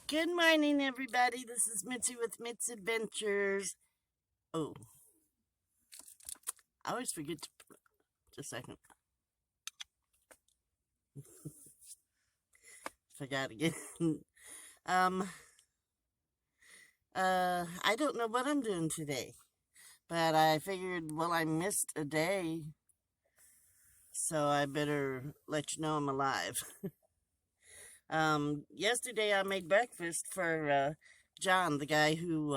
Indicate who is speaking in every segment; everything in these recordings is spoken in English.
Speaker 1: Good morning, everybody. This is Mitzi with Mit's Adventures. Oh, I always forget to. Just a second. Forgot again. um, I don't know what I'm doing today, but I figured, well, I missed a day, so I better let you know I'm alive. Yesterday I made breakfast for, John, the guy who,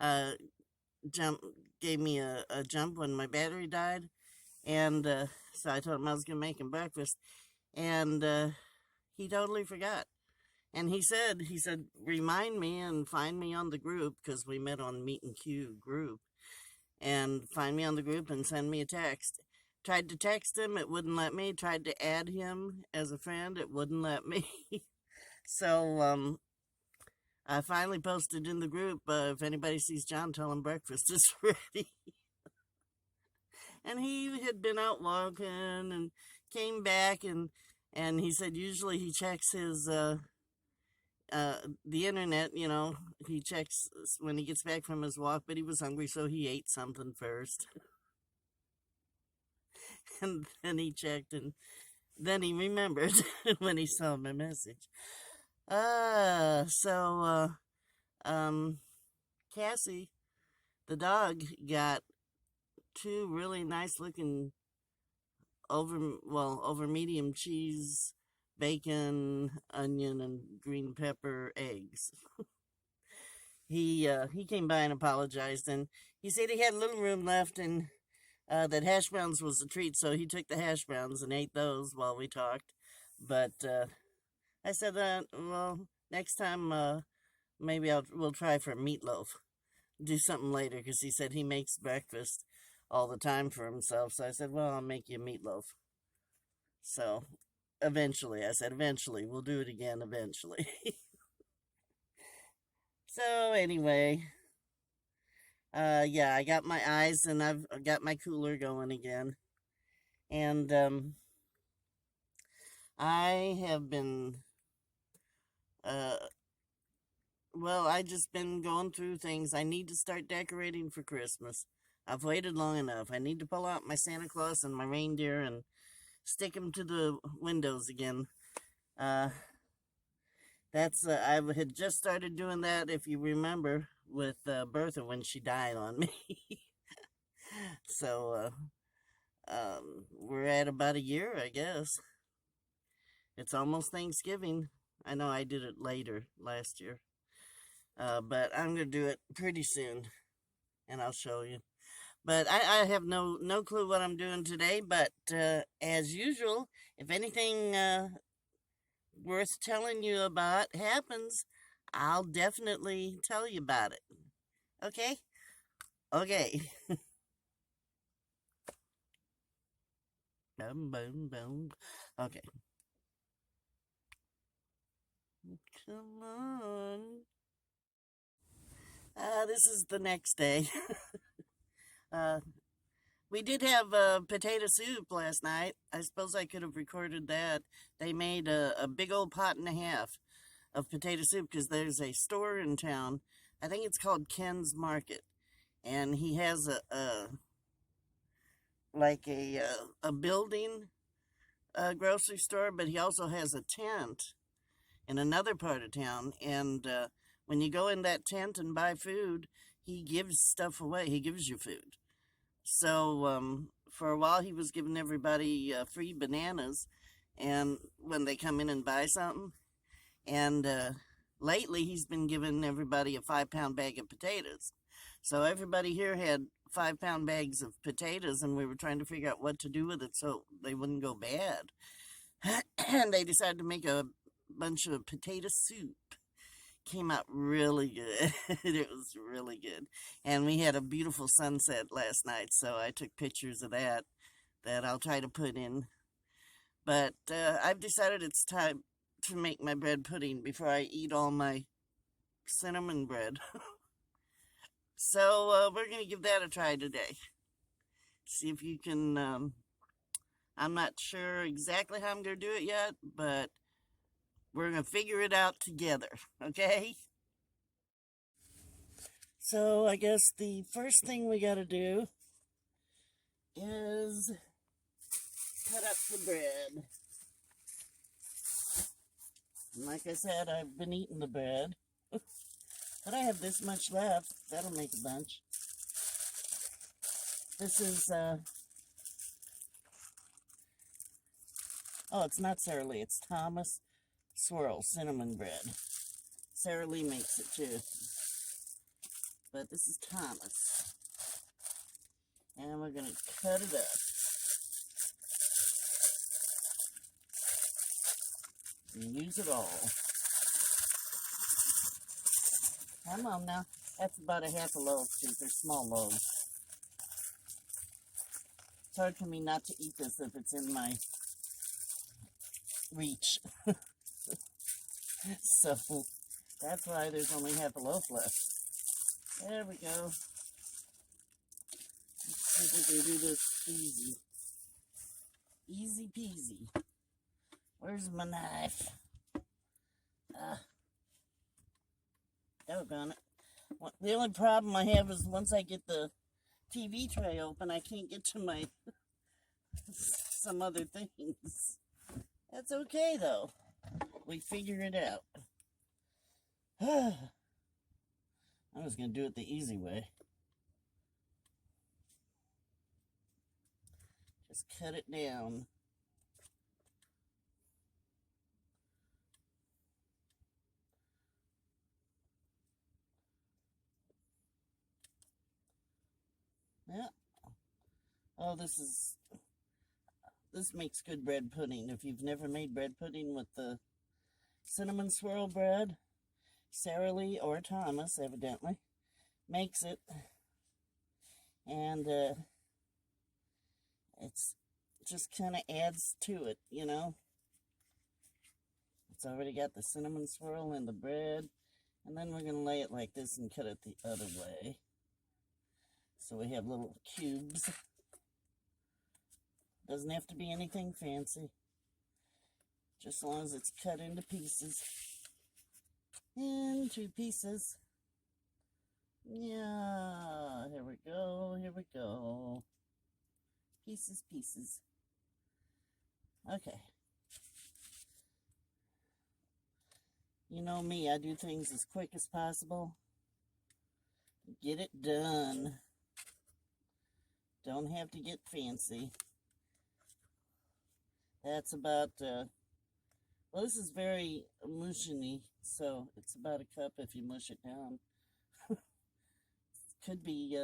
Speaker 1: uh, jump, gave me a jump when my battery died. And so I told him I was going to make him breakfast. And he totally forgot. And he said, remind me and find me on the group because we met on Meet and Q group. And find me on the group and send me a text. Tried to text him, it wouldn't let me. Tried to add him as a friend, it wouldn't let me. So I finally posted in the group, if anybody sees John, tell him breakfast is ready. And he had been out walking and came back, and he said usually he checks his the internet, he checks when he gets back from his walk, but he was hungry, so he ate something first. And then he checked, and then he remembered when he saw my message. So Cassie, the dog, got two really nice looking over medium cheese, bacon, onion, and green pepper eggs. He came by and apologized, and he said he had a little room left, and that hash browns was a treat, so he took the hash browns and ate those while we talked. But I said, well, next time maybe we'll try for meatloaf. Do something later, because he said he makes breakfast all the time for himself. So I said, well, I'll make you meatloaf. So eventually, I said, eventually, we'll do it again eventually. So anyway, yeah, I got my eyes and I've got my cooler going again. And I have been, uh, I just been going through things. I need to start decorating for Christmas. I've waited long enough. I need to pull out my Santa Claus and my reindeer and stick them to the windows again. I had just started doing that, if you remember, with Bertha when she died on me. So we're at about a year, I guess. It's almost Thanksgiving. I know I did it later last year, but I'm gonna do it pretty soon, and I'll show you. But I have no clue what I'm doing today. But as usual, if anything worth telling you about happens, I'll definitely tell you about it. Okay? Okay. Boom, boom, boom. Okay. Come on. This is the next day. uh, we did have potato soup last night. I suppose I could have recorded that. They made a big old pot and a half of potato soup because there's a store in town. I think it's called Ken's Market, and he has a building, grocery store, but he also has a tent in another part of town. And when you go in that tent and buy food, he gives stuff away. He gives you food. So for a while, he was giving everybody free bananas, and when they come in and buy something. And lately, he's been giving everybody a 5-pound bag of potatoes. So everybody here had 5-pound bags of potatoes, and we were trying to figure out what to do with it so they wouldn't go bad. And they decided to make a bunch of potato soup. Came out really good. It was really good. And we had a beautiful sunset last night, so I took pictures of that I'll try to put in. But I've decided it's time to make my bread pudding before I eat all my cinnamon bread. So we're going to give that a try today. See if you can, I'm not sure exactly how I'm going to do it yet, but We're going to figure it out together, okay? So I guess the first thing we got to do is cut up the bread. And like I said, I've been eating the bread. But I have this much left. That'll make a bunch. This is, oh, it's not Sara Lee. It's Thomas Swirl cinnamon bread. Sara Lee makes it too. But this is Thomas. And we're going to cut it up. And use it all. Come on now. That's about a half a loaf, because they're small loaves. It's hard for me not to eat this if it's in my reach. So, that's why there's only half a loaf left. There we go. Let's see if we can do this easy. Easy peasy. Where's my knife? Doggone it. The only problem I have is once I get the TV tray open, I can't get to my some other things. That's okay, though. We figure it out. I was going to do it the easy way. Just cut it down. Yeah. Oh, this makes good bread pudding. If you've never made bread pudding with the cinnamon swirl bread, Sara Lee or Thomas, evidently, makes it. And it's just kind of adds to it, you know. It's already got the cinnamon swirl in the bread. And then we're going to lay it like this and cut it the other way. So we have little cubes. Doesn't have to be anything fancy. Just as long as it's cut into pieces. Into pieces. Yeah, here we go, here we go. Pieces, pieces. Okay. You know me, I do things as quick as possible. Get it done. Don't have to get fancy. That's about, well, this is very mush-y, so it's about a cup if you mush it down. Could be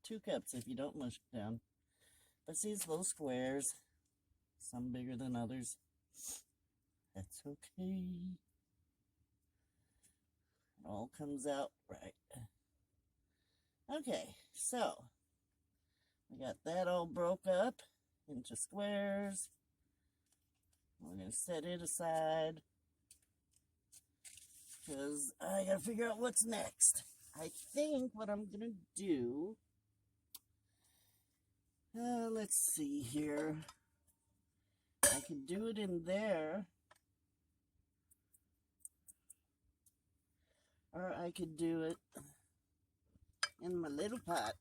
Speaker 1: 2 cups if you don't mush it down. But see these little squares, some bigger than others. That's okay. It all comes out right. Okay, so we got that all broke up into squares. We're going to set it aside because I got to figure out what's next. I think what I'm going to do, let's see here. I could do it in there, or I could do it in my little pot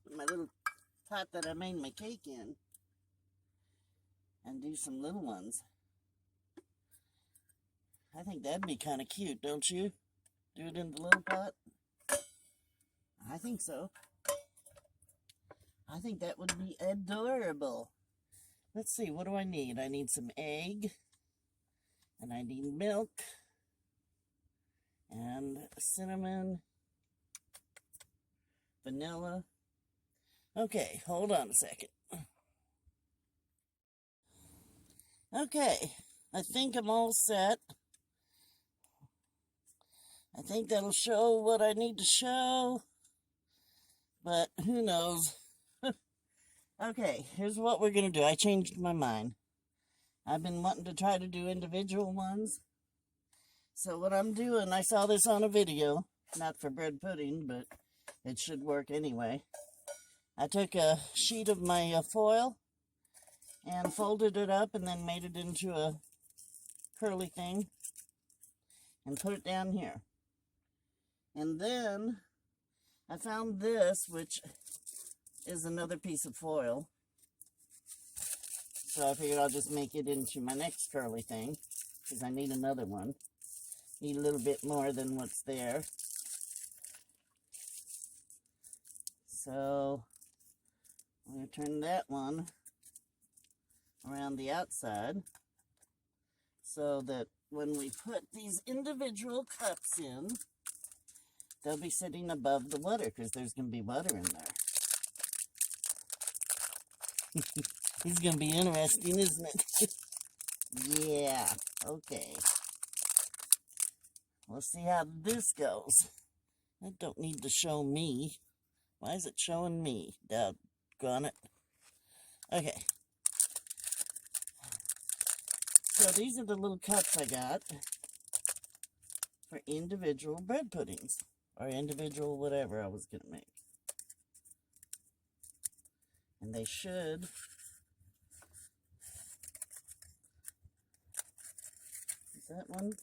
Speaker 1: that I made my cake in, and do some little ones. I think that'd be kind of cute, don't you? Do it in the little pot? I think so. I think that would be adorable. Let's see, what do I need? I need some egg, and I need milk, and cinnamon, vanilla. Okay, hold on a second. Okay, I think I'm all set. I think that'll show what I need to show, but who knows. Okay, here's what we're going to do. I changed my mind. I've been wanting to try to do individual ones. So what I'm doing, I saw this on a video, not for bread pudding, but it should work anyway. I took a sheet of my foil and folded it up and then made it into a curly thing. and put it down here. And then I found this, which is another piece of foil. So I figured I'll just make it into my next curly thing, because I need another one. Need a little bit more than what's there. So I'm going to turn that one around the outside so that when we put these individual cups in, they'll be sitting above the water, because there's going to be water in there. It's going to be interesting, isn't it? Yeah, okay. We'll see how this goes. I don't need to show me. Why is it showing me? Doggone it. Okay. So these are the little cups I got for individual bread puddings, or individual whatever I was going to make. And they should is that one?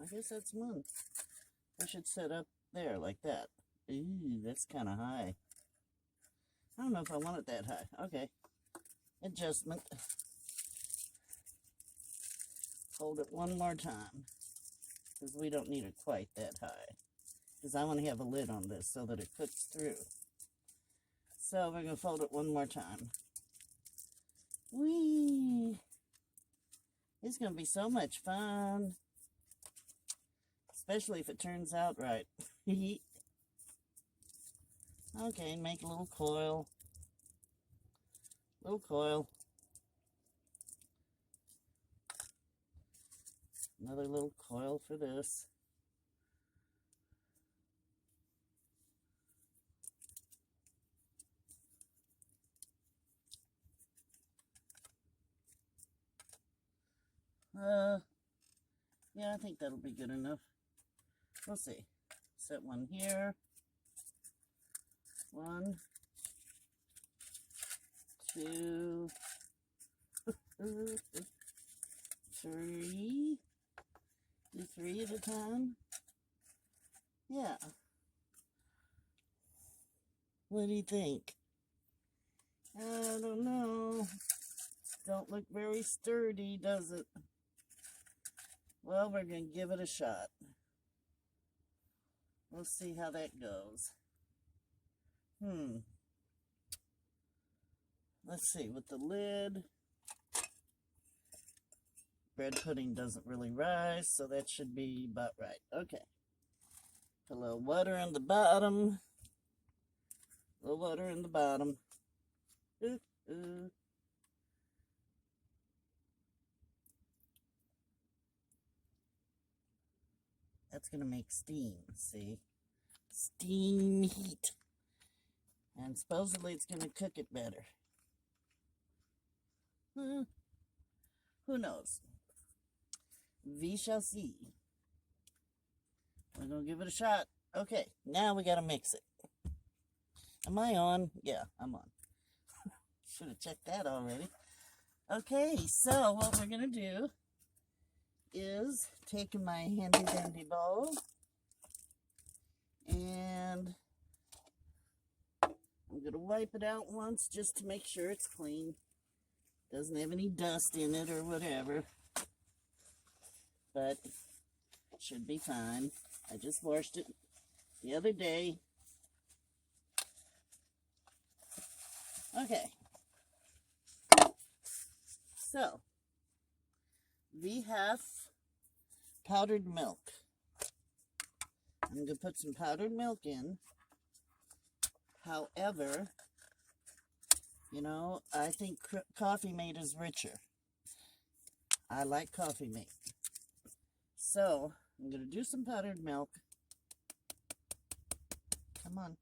Speaker 1: I guess that's one. I should set up there like that. Ooh, that's kind of high. I don't know if I want it that high. Okay. Adjustment. Hold it one more time, because we don't need it quite that high, because I want to have a lid on this so that it cooks through. So we're going to fold it one more time. Whee! It's going to be so much fun, especially if it turns out right. Okay, make a little coil. Little coil. Another little coil for this. Yeah, I think that'll be good enough. We'll see. Set one here. 1, 2, 3. Do 3 at a time. Yeah. What do you think? I don't know. Don't look very sturdy, does it? Well, we're going to give it a shot. We'll see how that goes. Let's see, with the lid, bread pudding doesn't really rise, so that should be about right. Okay. Put a little water in the bottom. A little water in the bottom. That's going to make steam, see? Steam heat. And supposedly it's going to cook it better. Who knows? We shall see. We're going to give it a shot. Okay, now we got to mix it. Am I on? Yeah, I'm on. Should have checked that already. Okay, so what we're going to do is take my handy dandy bowl, and I'm going to wipe it out once just to make sure it's clean. Doesn't have any dust in it or whatever. But it should be fine. I just washed it the other day. Okay. So, we have powdered milk. I'm going to put some powdered milk in. However, you know, I think Coffee Mate is richer. I like Coffee Mate. So, I'm going to do some powdered milk. Come on.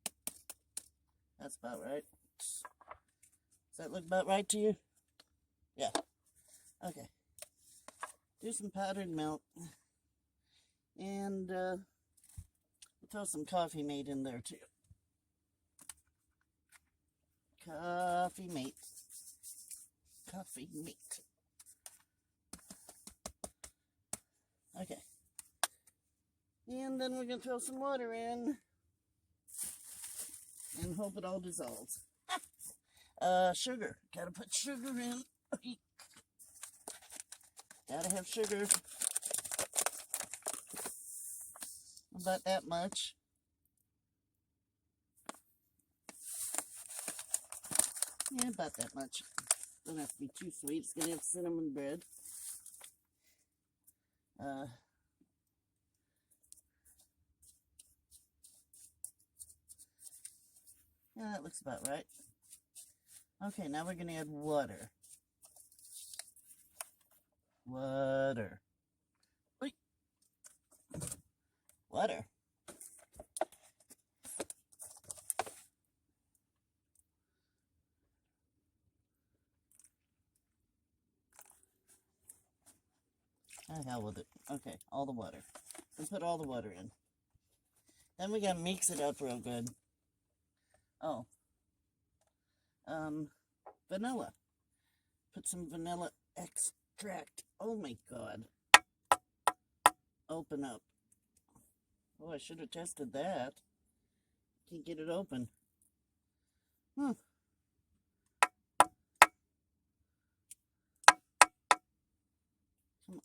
Speaker 1: That's about right. Does that look about right to you? Yeah. Okay. Do some powdered milk. And we'll throw some Coffee Mate in there too. Coffee Mate. Coffee Mate. Okay. then we're going to throw some water in and hope it all dissolves. Sugar. Gotta put sugar in. Gotta have sugar. About that much. Yeah, about that much. Don't have to be too sweet. It's gonna have cinnamon bread. Yeah, that looks about right. Okay, now we're gonna add water. Water. Wait. Water. Oh, hell with it. Okay, all the water. And put all the water in. Then we gotta mix it up real good. Oh. Vanilla. Put some vanilla extract. Oh my god. Open up. Oh, I should have tested that. Can't get it open.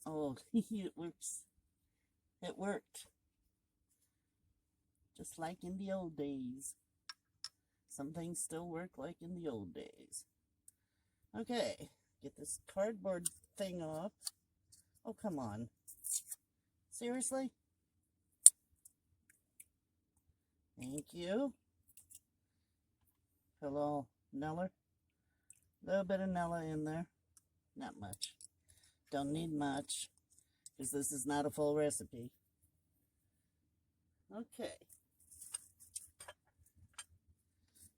Speaker 1: Oh, it works. It worked. Just like in the old days. Some things still work like in the old days. Okay, get this cardboard thing off. Oh, come on. Seriously? Thank you. Put a little Nella. A little bit of Nella in there. Not much. Don't need much, because this is not a full recipe. Okay.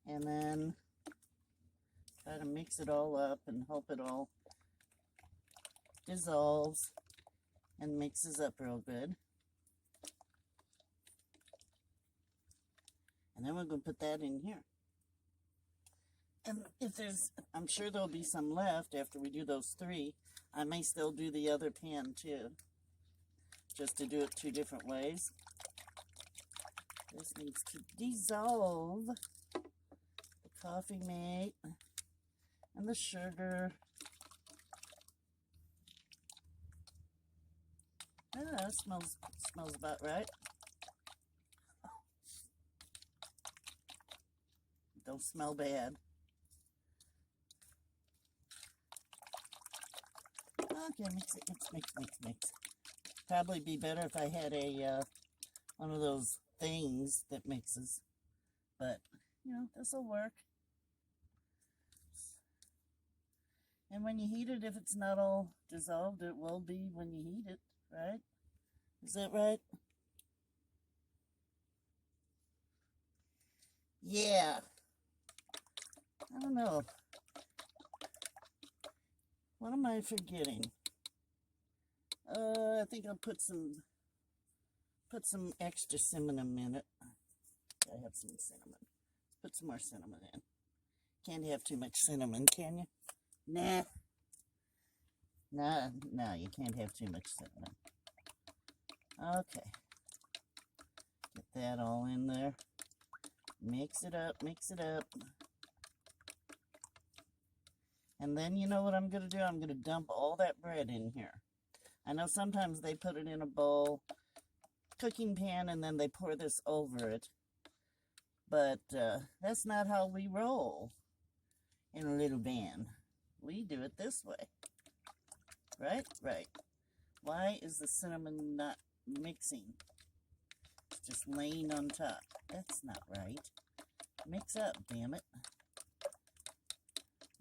Speaker 1: And then try to mix it all up and hope it all dissolves and mixes up real good. And then we're going to put that in here. And if there's, I'm sure there'll be some left after we do those three. I may still do the other pan too, just to do it two different ways. This needs to dissolve. The coffee mate and the sugar. Ah, that smells about right. Don't smell bad. Okay, mix. Probably be better if I had a one of those things that mixes, but you know, this will work. And when you heat it, if it's not all dissolved, it will be when you heat it, right? Is that right? Yeah. I don't know. What am I forgetting? I think I'll put some extra cinnamon in it. I have some cinnamon. Put some more cinnamon in. Can't have too much cinnamon, can you? Nah. No, you can't have too much cinnamon. Okay. Get that all in there. Mix it up. And then you know what I'm going to do? I'm going to dump all that bread in here. I know sometimes they put it in a bowl, cooking pan, and then they pour this over it. But that's not how we roll in a little band. We do it this way. Right? Right. Why is the cinnamon not mixing? It's just laying on top. That's not right. Mix up, damn it.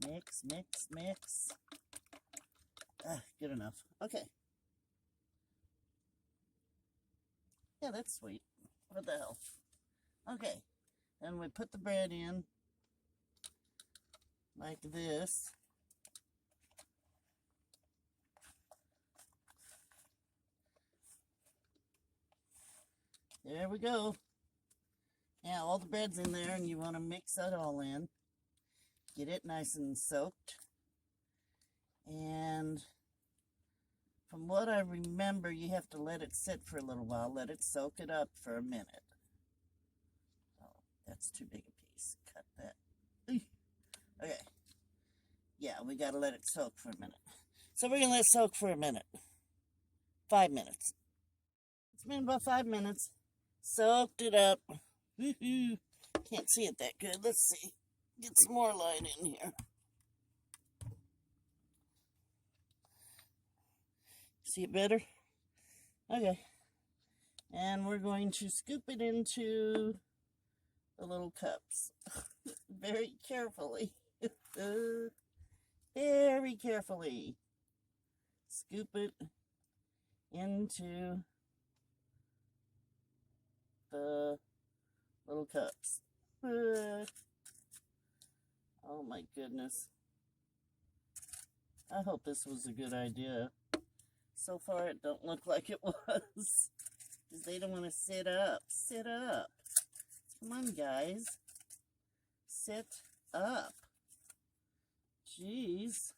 Speaker 1: Mix. Ah, good enough. Okay. Yeah, that's sweet. What the hell? Okay. Then we put the bread in like this. There we go. Now all the bread's in there, and you want to mix that all in. Get it nice and soaked. And From what I remember, you have to let it sit for a little while. Let it soak it up for a minute. Oh, that's too big a piece. Cut that. Okay. Yeah, we got to let it soak for a minute. So we're going to let it soak for a minute. 5 minutes. It's been about 5 minutes. Soaked it up. Woohoo. Can't see it that good. Let's see. Get some more light in here. See it better? Okay. And we're going to scoop it into the little cups. Very carefully. Very carefully. Scoop it into the little cups. Oh my goodness. I hope this was a good idea. So far it don't look like it was. Because they don't want to sit up. Sit up. Come on, guys. Sit up. Jeez.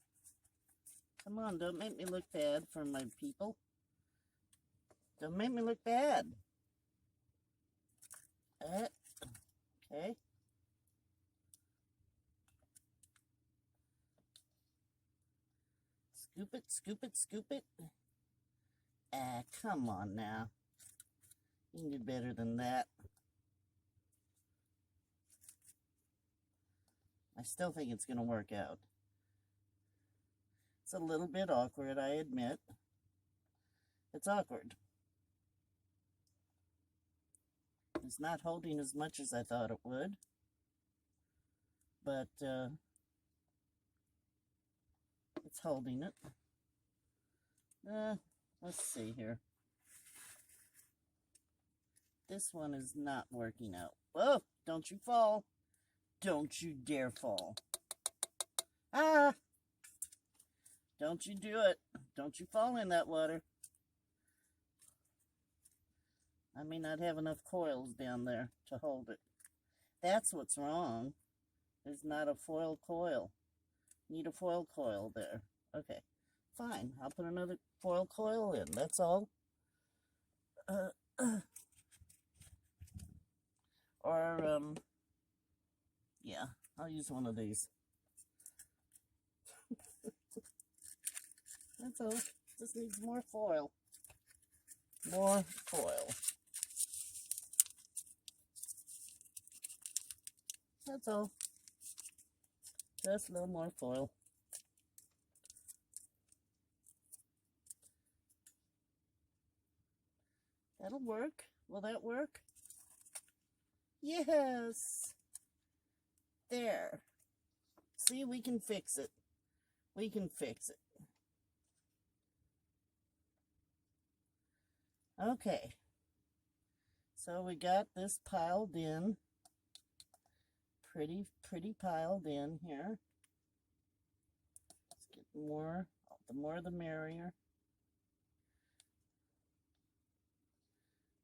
Speaker 1: Come on, don't make me look bad for my people. Don't make me look bad. Okay. Scoop it, scoop it, scoop it. Come on now. You can do better than that. I still think it's going to work out. It's a little bit awkward, I admit. It's awkward. It's not holding as much as I thought it would. But, it's holding it. Let's see here. This one is not working out. Whoa, don't you fall. Don't you dare fall. Ah! Don't you do it. Don't you fall in that water. I may not have enough coils down there to hold it. That's what's wrong. There's not a foil coil. Need a foil coil there. Okay, fine. I'll put another foil coil in. That's all. Yeah, I'll use one of these. That's all. Just needs more foil. More foil. That's all. Just a little more foil. That'll work. Will that work? Yes. There. See, we can fix it. We can fix it. Okay. So we got this piled in. Pretty piled in here. Let's get more. The more the merrier.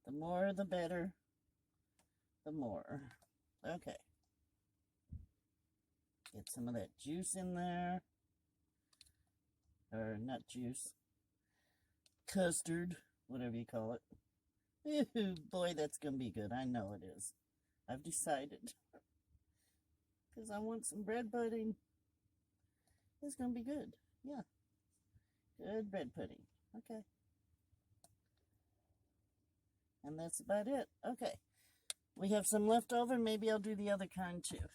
Speaker 1: The more the better. The more. Okay. Get some of that juice in there. Or not juice. Custard. Whatever you call it. Ooh, boy, that's going to be good. I know it is. I've decided. Because I want some bread pudding. It's going to be good. Yeah. Good bread pudding. Okay. And that's about it. Okay. We have some left over. Maybe I'll do the other kind too.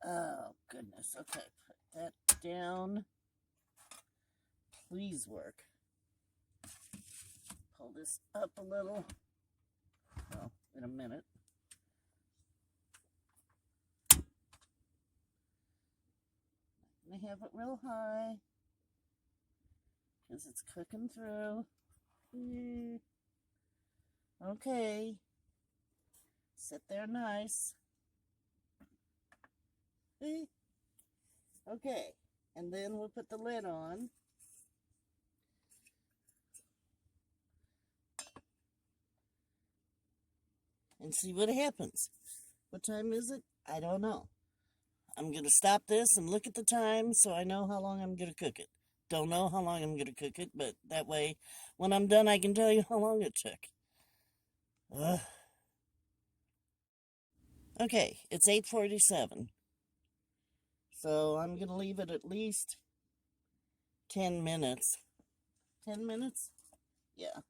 Speaker 1: Oh, goodness. Okay. Put that down. Please work. Pull this up a little. Well, in a minute. I'm going to have it real high. Because it's cooking through. Okay. Sit there nice. Okay. And then we'll put the lid on. And see what happens. What time is it? I don't know. I'm going to stop this and look at the time so I know how long I'm going to cook it. don't know how long I'm going to cook it, but that way, when I'm done, I can tell you how long it took. Ugh. Okay, it's 8:47. So I'm going to leave it at least 10 minutes. 10 minutes? Yeah.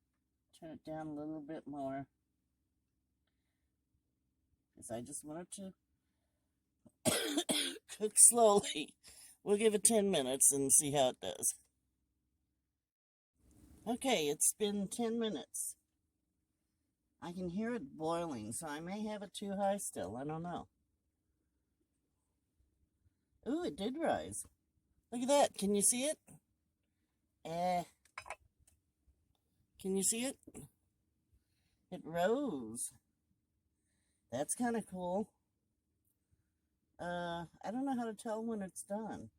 Speaker 1: Turn it down a little bit more. Because I just want it to cook slowly. We'll give it 10 minutes and see how it does. Okay, it's been 10 minutes. I can hear it boiling, so I may have it too high still. I don't know. Ooh, it did rise. Look at that. Can you see it? Can you see it? It rose. That's kind of cool. I don't know how to tell when it's done.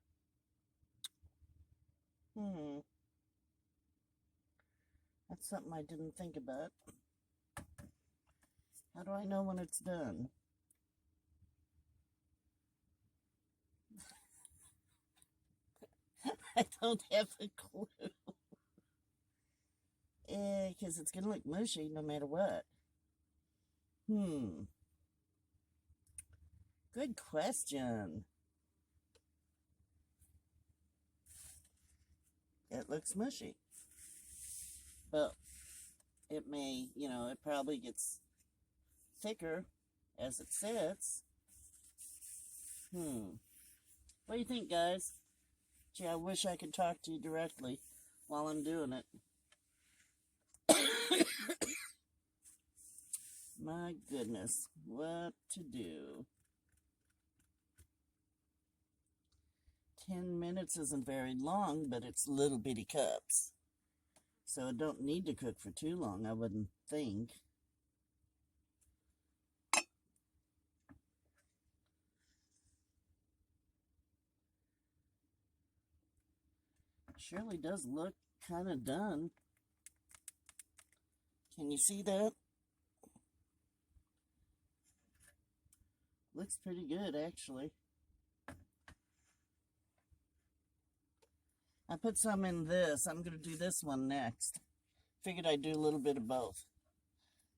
Speaker 1: That's something I didn't think about. How do I know when it's done? I don't have a clue. Because it's going to look mushy no matter what. Good question. It looks mushy. But it may, it probably gets thicker as it sits. What do you think, guys? Gee, I wish I could talk to you directly while I'm doing it. My goodness, what to do? 10 minutes isn't very long, but it's little bitty cups. So it don't need to cook for too long, I wouldn't think. Surely does look kind of done. Can you see that? Looks pretty good, actually. I put some in this. I'm going to do this one next. Figured I'd do a little bit of both.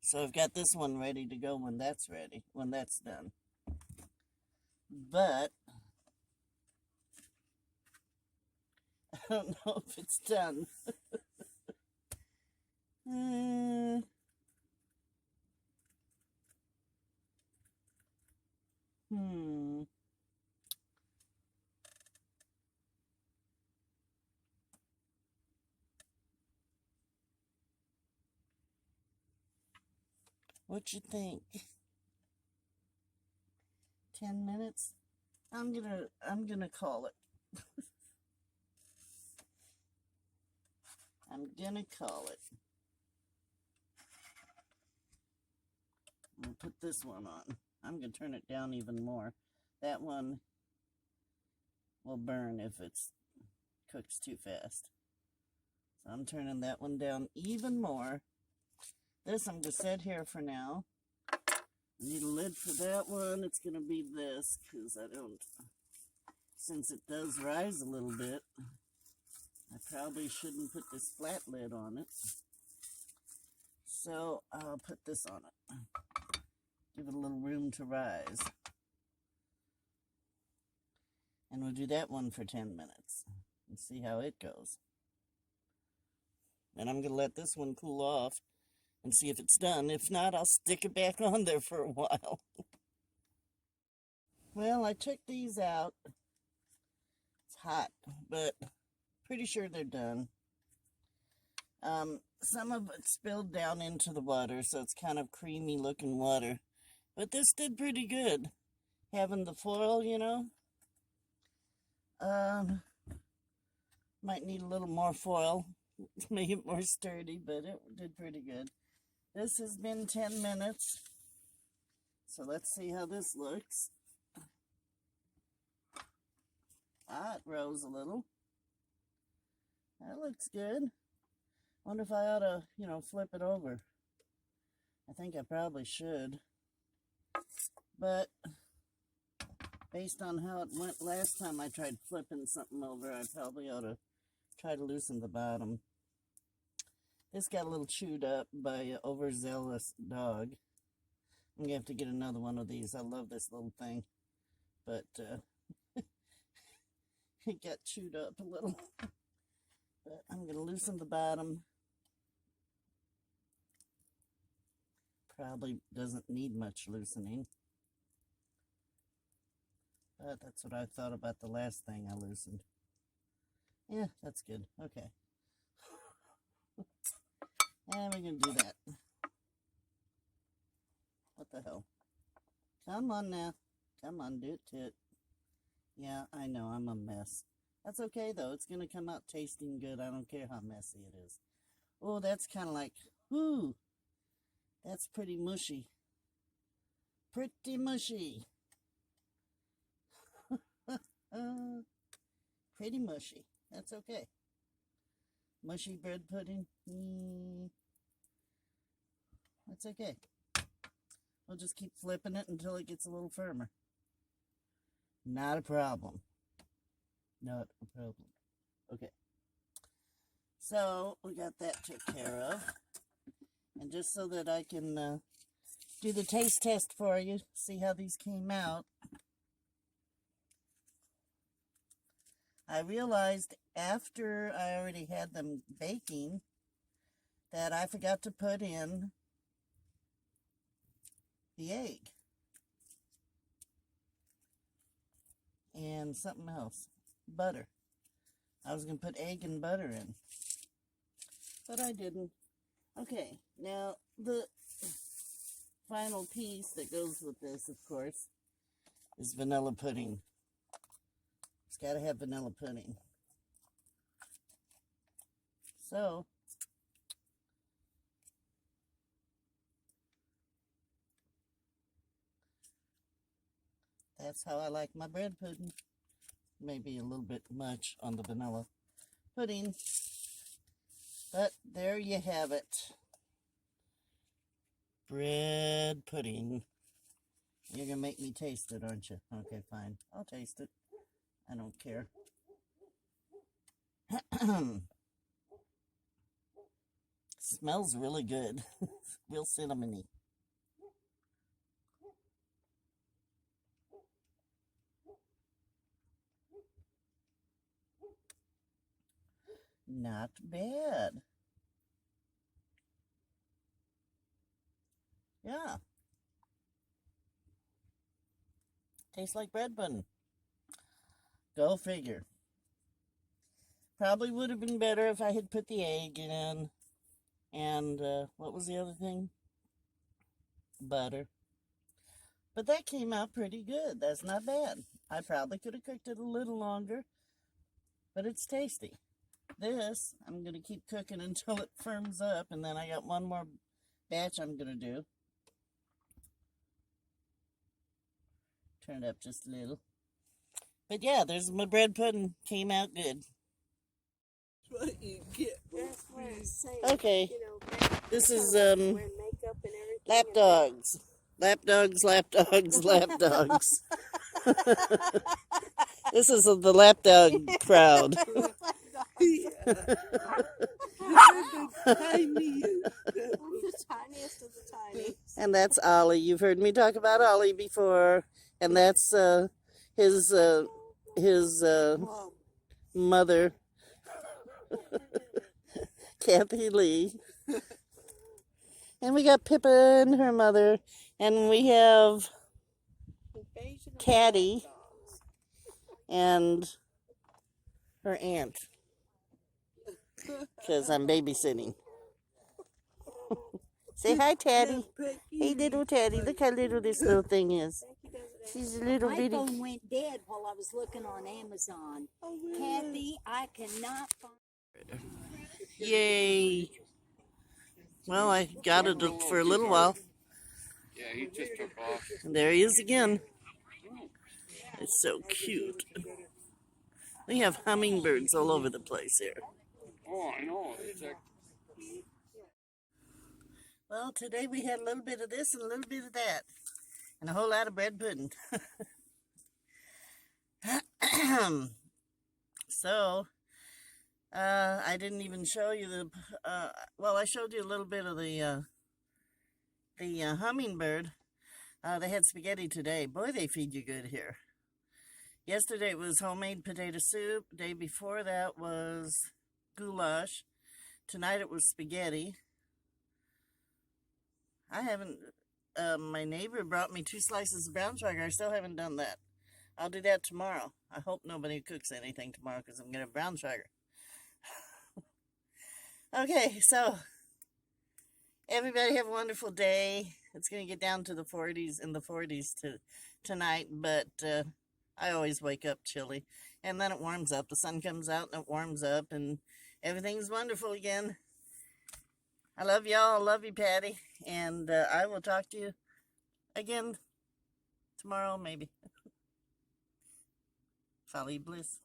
Speaker 1: So I've got this one ready to go when that's ready, when that's done. But I don't know if it's done. What you think? 10 minutes? I'm gonna call it. I'm gonna call it. I'm gonna put this one on. I'm gonna turn it down even more. That one will burn if it's cooks too fast. So I'm turning that one down even more. This I'm gonna set here for now. I need a lid for that one. It's gonna be this because since it does rise a little bit, I probably shouldn't put this flat lid on it. So I'll put this on it. Give it a little room to rise. And we'll do that one for 10 minutes and see how it goes. And I'm going to let this one cool off and see if it's done. If not, I'll stick it back on there for a while. Well, I took these out. It's hot, but pretty sure they're done. Some of it spilled down into the water, so it's kind of creamy looking water. But this did pretty good. Having the foil, might need a little more foil to make it more sturdy, but it did pretty good. This has been 10 minutes. So let's see how this looks. It rose a little. That looks good. Wonder if I ought to, flip it over. I think I probably should. But based on how it went last time I tried flipping something over, I probably ought to try to loosen the bottom. This got a little chewed up by an overzealous dog. I'm going to have to get another one of these. I love this little thing. But it got chewed up a little. But I'm going to loosen the bottom. Probably doesn't need much loosening. But that's what I thought about the last thing I loosened. Yeah, that's good. Okay. And we're going to do that. What the hell? Come on now. Come on, do it to it. Yeah, I know, I'm a mess. That's okay, though. It's going to come out tasting good. I don't care how messy it is. Oh, that's kind of like, whoo. That's pretty mushy. Pretty mushy. Pretty mushy. That's okay. Mushy bread pudding. That's okay. We'll just keep flipping it until it gets a little firmer. Not a problem. Not a problem. Okay. So, we got that took care of. And just so that I can do the taste test for you, see how these came out, I realized after I already had them baking that I forgot to put in the egg and something else, butter. I was going to put egg and butter in, but I didn't. Okay, now the final piece that goes with this, of course, is vanilla pudding. It's got to have vanilla pudding. So, that's how I like my bread pudding. Maybe a little bit much on the vanilla pudding. But there you have it. Bread pudding. You're going to make me taste it, aren't you? Okay, fine. I'll taste it. I don't care. Smells really good. Real cinnamony. Not bad. Yeah. Tastes like bread pudding. Go figure. Probably would have been better if I had put the egg in. And what was the other thing? Butter. But that came out pretty good. That's not bad. I probably could have cooked it a little longer. But it's tasty. This, I'm going to keep cooking until it firms up. And then I got one more batch I'm going to do. Turn it up just a little. But yeah, there's my bread pudding. Came out good.
Speaker 2: What you get. That's what I'm saying.
Speaker 1: Okay.
Speaker 2: You know,
Speaker 1: this is
Speaker 2: wear makeup and everything.
Speaker 1: lapdogs. Lapdogs, lapdogs, lapdogs. This is the lapdog crowd.
Speaker 2: The tiniest of the tiny.
Speaker 1: And that's Ollie. You've heard me talk about Ollie before. And that's his mother, Kathy Lee. And we got Pippa and her mother. And we have Caddy and her aunt. Because I'm babysitting. Say hi, Teddy. Hey, little Teddy. Look how little this little thing is. She's a little bitty.
Speaker 3: My phone went dead while I was looking on Amazon. Oh, really? Kathy, I cannot find...
Speaker 1: Yay. Well, I got it for a little while.
Speaker 4: Yeah, he just took off.
Speaker 1: And there he is again. It's so cute. We have hummingbirds all over the place here.
Speaker 4: Oh, I know. It's like...
Speaker 1: Well, today we had a little bit of this and a little bit of that. And a whole lot of bread pudding. So, I didn't even show you well, I showed you a little bit of the hummingbird. They had spaghetti today. Boy, they feed you good here. Yesterday it was homemade potato soup. Day before that was goulash. Tonight it was spaghetti. I haven't, my neighbor brought me 2 slices of brown sugar. I still haven't done that. I'll do that tomorrow. I hope nobody cooks anything tomorrow because I'm going to have brown sugar. Okay, so everybody have a wonderful day. It's going to get down to the 40s, in the 40s tonight, but I always wake up chilly. And then it warms up. The sun comes out and it warms up and everything's wonderful again. I love y'all. I love you, Patty. And I will talk to you again tomorrow, maybe. Folly Bliss.